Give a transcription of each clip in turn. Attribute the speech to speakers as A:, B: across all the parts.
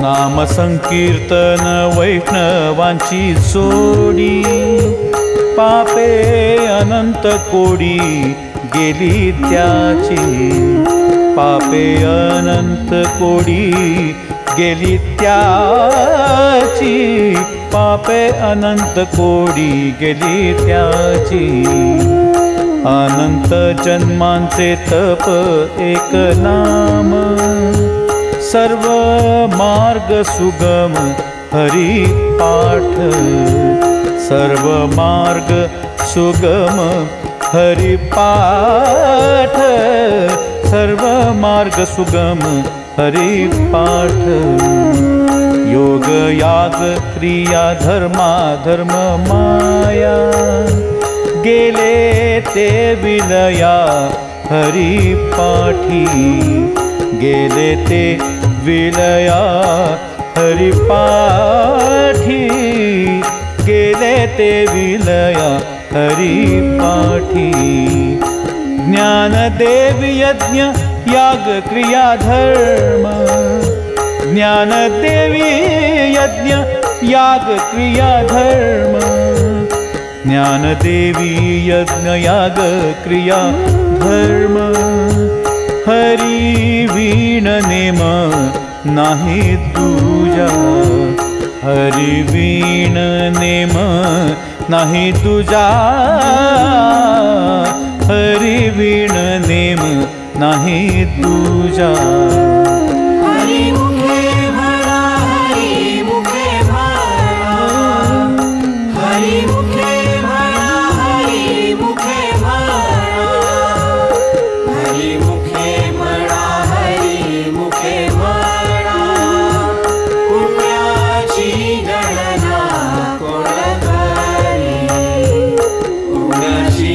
A: नाम संकीर्तन वैष्णवांची सोडी, पापे अनंत कोडी गेली त्याची, पापे अनंत कोडी गेली त्याची, पापे अनंत कोडी गेली त्याची. अनंत जन्मांचे तप एक नाम, सर्व मार्ग सुगम हरी पाठ, सर्व मार्ग सुगम हरी पाठ, सर्व मार्ग सुगम हरी पाठ. योग याग क्रिया धर्मा धर्म माया, गेले ते विलया हरी पाठी, गेले ते विलया हरी पाठी, गेले ते विलया हरी पाठी. ज्ञानदेव यज्ञ याग क्रिया धर्म, ज्ञानदेवी यज्ञ याग क्रिया धर्म, ज्ञानदेवी यज्ञ याग क्रिया धर्म. हरी वीण नेम नाही तुझा, हरी वीण नेम नाही तुझा, हरी वीण नेम नाही तुझा.
B: हरी मुखे म्हणा, हरी मुखे म्हणा, हरी मुखे म्हणा, हरी मुखे म्हणा, हरी मुखे म्हणा, हरी मुखे म्हणा. पुण्याची गणना कोण करी, पुण्याची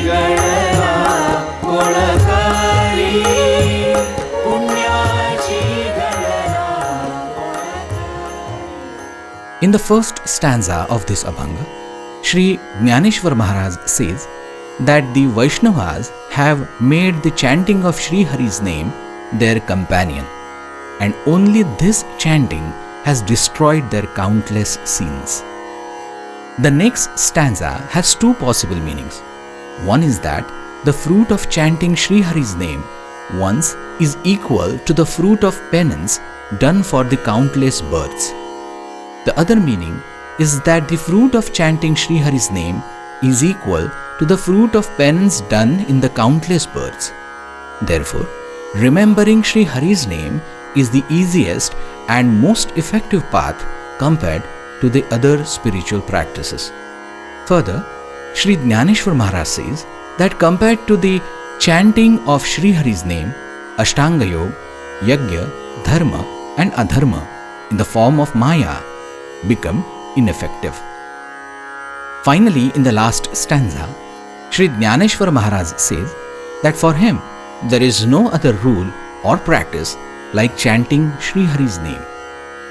B: गणना कोण करी, पुण्याची गणना कोण करी.
C: In the first stanza of this Abhanga, Sri Jnaneshwar Maharaj says that the Vaishnavas have made the chanting of Sri Hari's name their companion, and only this chanting has destroyed their countless sins. The next stanza has two possible meanings. One is that the fruit of chanting Sri Hari's name once is equal to the fruit of penance done for the countless births. The other meaning is that the fruit of chanting Sri Hari's name is equal to the fruit of penance done in the countless births. Therefore, remembering Sri Hari's name is the easiest and most effective path compared to the other spiritual practices. Further, Sri Jnaneshwar Maharaj says that compared to the chanting of Sri Hari's name, Ashtanga Yoga, Yajna, Dharma and Adharma in the form of Maya become ineffective. Finally, in the last stanza, Sri Jnaneshwar Maharaj says that for him there is no other rule or practice like chanting Sri Hari's name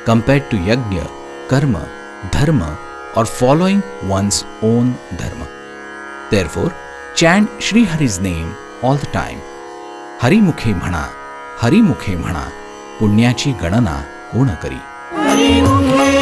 C: compared to Yajna, Karma, Dharma or following one's own Dharma. Therefore, chant Sri Hari's name all the time. Hari mukhe bhana, Hari mukhe bhana, पुण्याची गणना कोण करी.
B: हरी मुखे